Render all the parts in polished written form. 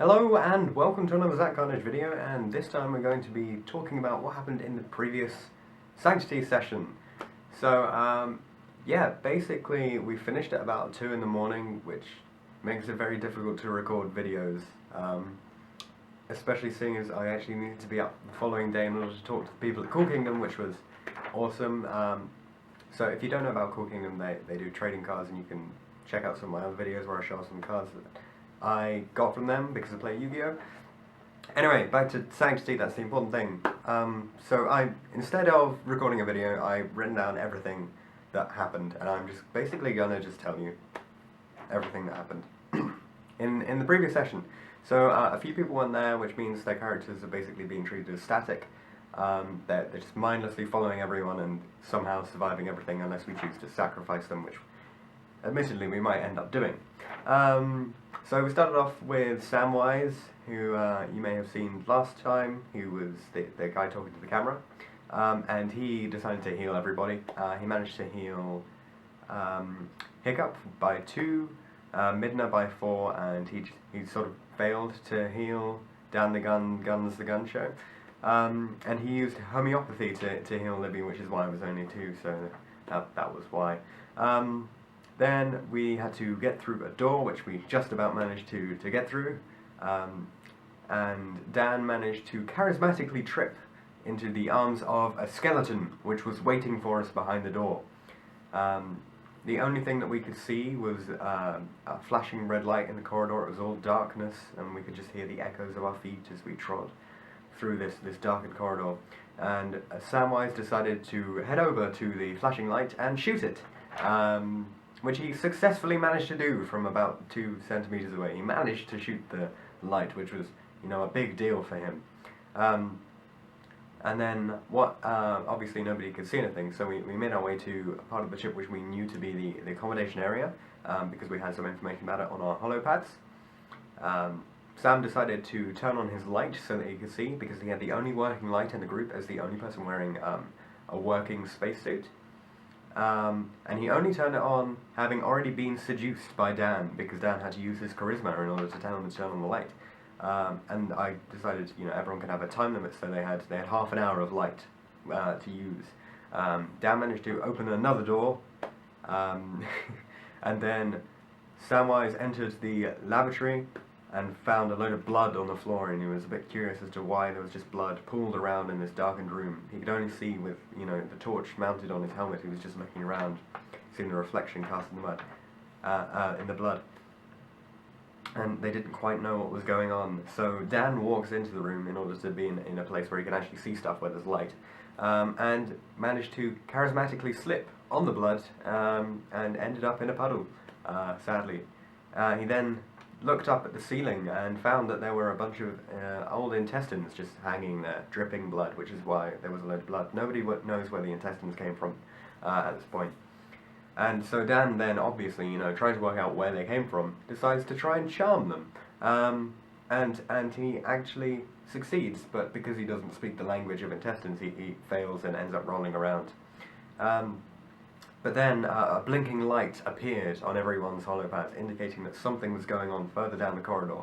Hello and welcome to another Zach Carnage video, and this time we're going to be talking about what happened in the previous Sanctity session. So, yeah, basically we finished at about 2 in the morning, which makes it very difficult to record videos, especially seeing as I actually needed to be up the following day in order to talk to the people at Cool Kingdom, which was awesome. So if you don't know about Cool Kingdom, they do trading cards, and you can check out some of my other videos where I show some cards that I got from them because I play Yu-Gi-Oh! Anyway, back to Sanctity, that's the important thing. So instead of recording a video, I've written down everything that happened, and I'm just basically gonna just tell you everything that happened in the previous session. So a few people went there, which means their characters are basically being treated as static. They're just mindlessly following everyone and somehow surviving everything unless we choose to sacrifice them, which admittedly we might end up doing. So we started off with Samwise, who you may have seen last time, who was the guy talking to the camera, and he decided to heal everybody. He managed to heal Hiccup by 2, Midna by 4, and he sort of failed to heal Dan the Guns the Gun Show. And he used homeopathy to heal Libby, which is why it was only 2, so that was why. Then we had to get through a door, which we just about managed to get through, and Dan managed to charismatically trip into the arms of a skeleton, which was waiting for us behind the door. The only thing that we could see was a flashing red light in the corridor. It was all darkness, and we could just hear the echoes of our feet as we trod through this darkened corridor. And Samwise decided to head over to the flashing light and shoot it. Which he successfully managed to do from about 2 centimeters away. He managed to shoot the light, which was, a big deal for him. And then, obviously nobody could see anything, so we made our way to a part of the ship which we knew to be the accommodation area, because we had some information about it on our holopads. Sam decided to turn on his light so that he could see, because he had the only working light in the group as the only person wearing a working spacesuit. And he only turned it on having already been seduced by Dan, because Dan had to use his charisma in order to tell him to turn on the light. And I decided, everyone could have a time limit, so they had half an hour of light to use. Dan managed to open another door, and then Samwise entered the lavatory and found a load of blood on the floor, and he was a bit curious as to why there was just blood pooled around in this darkened room. He could only see with, the torch mounted on his helmet. He was just looking around, seeing the reflection cast in the mud, in the blood. And they didn't quite know what was going on. So Dan walks into the room in order to be in a place where he can actually see stuff where there's light, and managed to charismatically slip on the blood, and ended up in a puddle, sadly. He then looked up at the ceiling and found that there were a bunch of old intestines just hanging there, dripping blood, which is why there was a load of blood. Nobody knows where the intestines came from at this point. And so Dan then, obviously, trying to work out where they came from, decides to try and charm them. And he actually succeeds, but because he doesn't speak the language of intestines, he fails and ends up rolling around. But then a blinking light appeared on everyone's holopads, indicating that something was going on further down the corridor.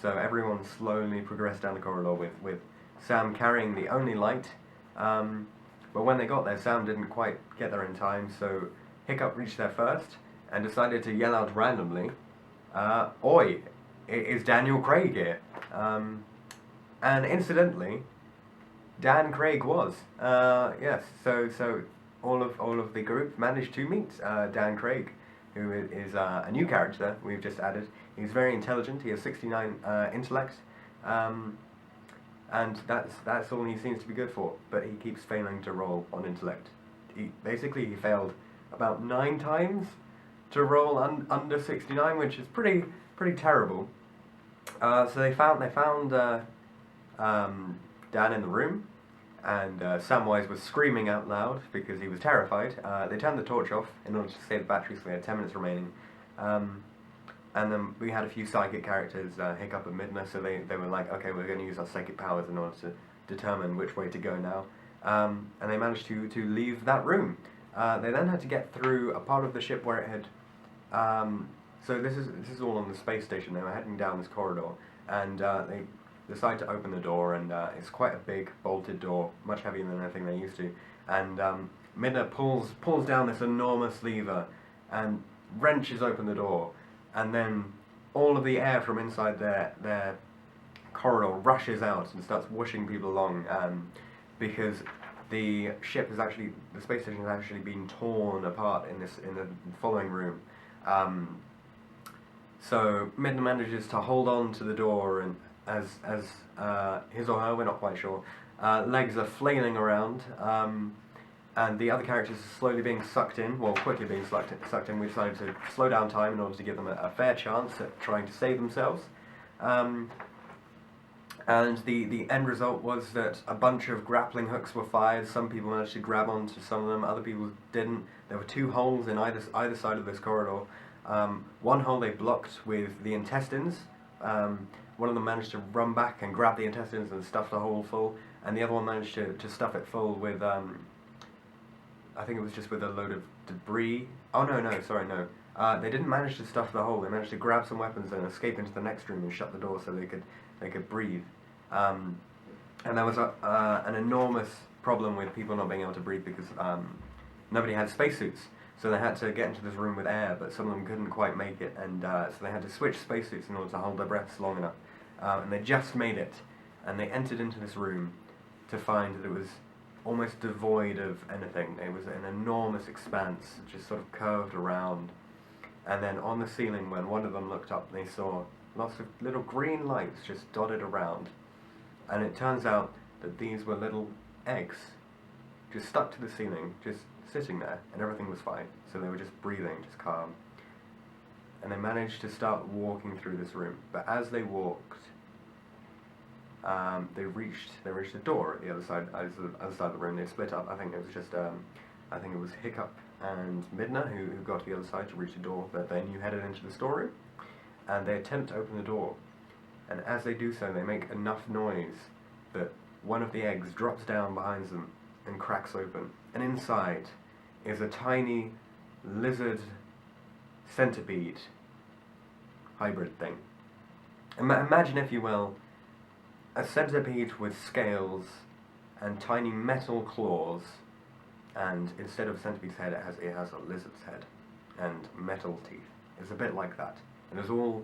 So everyone slowly progressed down the corridor with Sam carrying the only light. But when they got there, Sam didn't quite get there in time, so Hiccup reached there first and decided to yell out randomly, "Oi, is Daniel Craig here?" And incidentally, Dan Craig was. Yes, so all of the group managed to meet Dan Craig, who is a new character we've just added. He's very intelligent. He has 69 intellect, and that's all he seems to be good for. But he keeps failing to roll on intellect. He failed about 9 times to roll under 69, which is pretty terrible. So they found Dan in the room. And Samwise was screaming out loud because he was terrified. They turned the torch off in order to save the battery, so we had 10 minutes remaining. And then we had a few psychic characters, Hiccup and Midna, so they were like, okay, we're going to use our psychic powers in order to determine which way to go now. And they managed to leave that room. They then had to get through a part of the ship where it had... so this is all on the space station. They were heading down this corridor. and they decide to open the door, and it's quite a big bolted door, much heavier than anything they're used to, and Midna pulls down this enormous lever and wrenches open the door, and then all of the air from inside their corridor rushes out and starts whooshing people along, because the space station has actually been torn apart in the following room. So Midna manages to hold on to the door, and as his or her, we're not quite sure, legs are flailing around, and the other characters are slowly being sucked in, well, quickly being sucked in. We decided to slow down time in order to give them a fair chance at trying to save themselves. And the end result was that a bunch of grappling hooks were fired. Some people managed to grab onto some of them, other people didn't. There were 2 holes in either side of this corridor. One hole they blocked with the intestines. One of them managed to run back and grab the intestines and stuff the hole full, and the other one managed to stuff it full with, I think it was just with a load of debris. Oh no, sorry, no. They didn't manage to stuff the hole. They managed to grab some weapons and escape into the next room and shut the door so they could breathe. And there was an enormous problem with people not being able to breathe because nobody had spacesuits. So they had to get into this room with air, but some of them couldn't quite make it, and so they had to switch spacesuits in order to hold their breaths long enough. And they just made it, and they entered into this room to find that it was almost devoid of anything. It was an enormous expanse, just sort of curved around. And then on the ceiling, when one of them looked up, they saw lots of little green lights just dotted around. And it turns out that these were little eggs, just stuck to the ceiling, just sitting there, and everything was fine. So they were just breathing, just calm. And they managed to start walking through this room. But as they walked, they reached a door at the other side of the room. They split up. I think it was just Hiccup and Midna who got to the other side to reach the door that they knew headed into the storeroom. And they attempt to open the door. And as they do so, they make enough noise that one of the eggs drops down behind them and cracks open. And inside is a tiny lizard centipede hybrid thing. Imagine, if you will, a centipede with scales and tiny metal claws, and instead of a centipede's head, it has a lizard's head and metal teeth. It's a bit like that. And it's all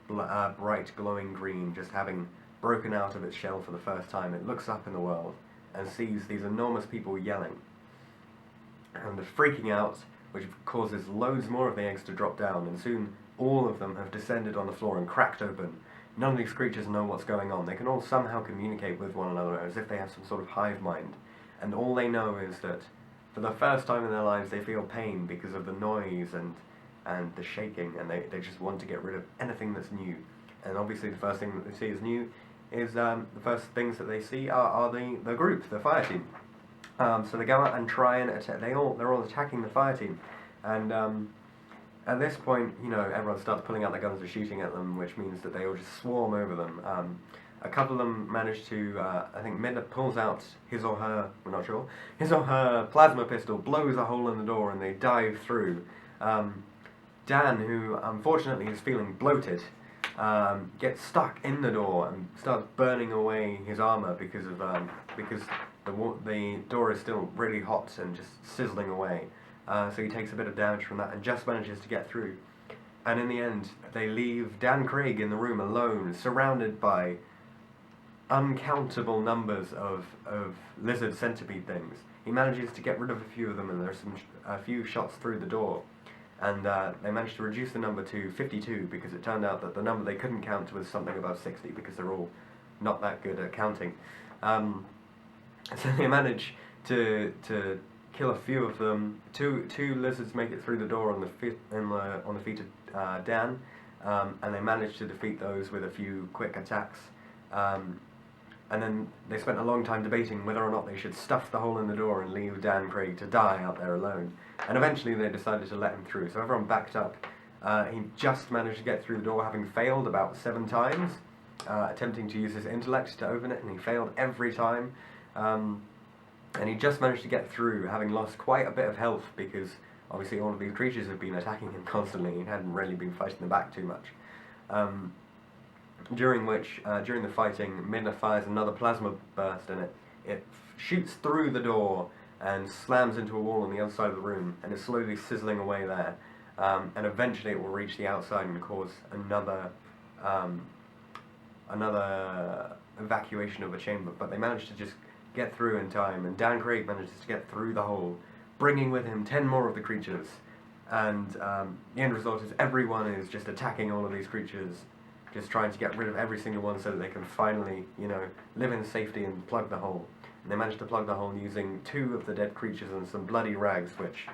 bright glowing green, just having broken out of its shell for the first time. It looks up in the world and sees these enormous people yelling. And they're freaking out, which causes loads more of the eggs to drop down, and soon all of them have descended on the floor and cracked open. None of these creatures know what's going on. They can all somehow communicate with one another as if they have some sort of hive mind. And all they know is that for the first time in their lives they feel pain because of the noise and the shaking, and they just want to get rid of anything that's new. And obviously the first thing that they see is new is the first things that they see are the group, the fire team. So they go out and try and attack. They're all attacking the fire team, and at this point, everyone starts pulling out their guns and shooting at them, which means that they all just swarm over them. A couple of them manage to, I think Midna pulls out his or her plasma pistol, blows a hole in the door, and they dive through. Dan, who unfortunately is feeling bloated, gets stuck in the door and starts burning away his armor because the door is still really hot and just sizzling away. So he takes a bit of damage from that and just manages to get through. And in the end, they leave Dan Craig in the room alone, surrounded by uncountable numbers of lizard centipede things. He manages to get rid of a few of them, and there's a few shots through the door. And they managed to reduce the number to 52 because it turned out that the number they couldn't count was something above 60 because they're all not that good at counting. So they manage to kill a few of them. Two lizards make it through the door on the feet of Dan, and they manage to defeat those with a few quick attacks. And then they spent a long time debating whether or not they should stuff the hole in the door and leave Dan Craig to die out there alone. And eventually they decided to let him through, so everyone backed up. He just managed to get through the door, having failed about 7 times, attempting to use his intellect to open it, and he failed every time. And he just managed to get through, having lost quite a bit of health, because obviously all of these creatures have been attacking him constantly. He hadn't really been fighting them back too much. during the fighting, Midna fires another plasma burst, and it shoots through the door and slams into a wall on the other side of the room, and is slowly sizzling away there. And eventually it will reach the outside and cause another evacuation of a chamber, but they managed to just get through in time, and Dan Craig manages to get through the hole, bringing with him 10 more of the creatures, and the end result is everyone is just attacking all of these creatures, just trying to get rid of every single one so that they can finally, live in safety and plug the hole. And they managed to plug the hole using 2 of the dead creatures and some bloody rags, which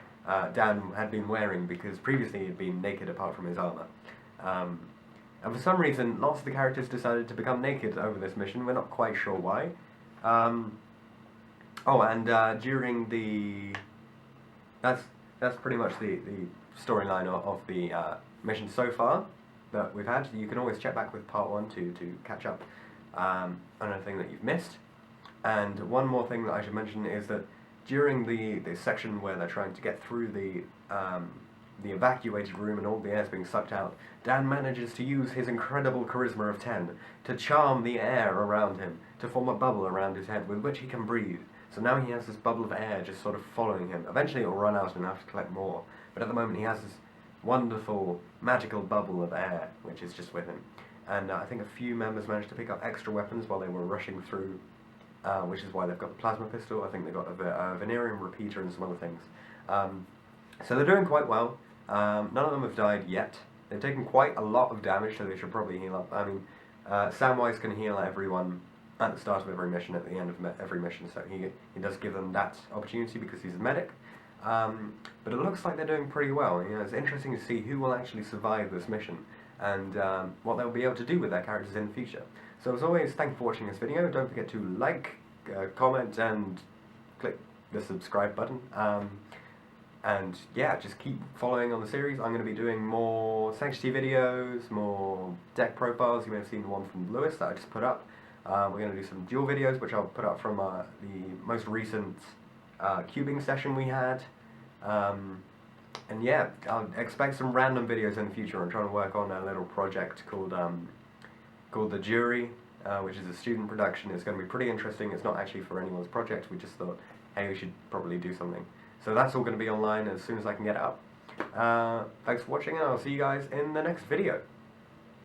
Dan had been wearing because previously he had been naked apart from his armor. And for some reason, lots of the characters decided to become naked over this mission. We're not quite sure why. During the... That's pretty much the storyline of the mission so far that we've had. You can always check back with part 1 to catch up on anything that you've missed. And one more thing that I should mention is that during the section where they're trying to get through the evacuated room and all the air's being sucked out, Dan manages to use his incredible charisma of 10 to charm the air around him, to form a bubble around his head with which he can breathe. So now he has this bubble of air just sort of following him. Eventually it will run out and he'll have to collect more, but at the moment he has this wonderful, magical bubble of air which is just with him. And I think a few members managed to pick up extra weapons while they were rushing through, which is why they've got the plasma pistol. I think they got a Venerium repeater and some other things. So they're doing quite well. None of them have died yet. They've taken quite a lot of damage, so they should probably heal up. I mean, Samwise can heal everyone at the start of every mission, at the end of every mission, so he does give them that opportunity because he's a medic. But it looks like they're doing pretty well. It's interesting to see who will actually survive this mission and what they'll be able to do with their characters in the future. So as always, thank you for watching this video. Don't forget to like, comment, and click the subscribe button. And yeah, just keep following on the series. I'm going to be doing more Sanctity videos, more deck profiles. You may have seen the one from Lewis that I just put up. We're going to do some duel videos, which I'll put up from the most recent cubing session we had. And yeah, I'll expect some random videos in the future. I'm trying to work on a little project called The Jury, which is a student production. It's going to be pretty interesting. It's not actually for anyone's project. We just thought, hey, we should probably do something. So that's all going to be online as soon as I can get it up. Thanks for watching, and I'll see you guys in the next video.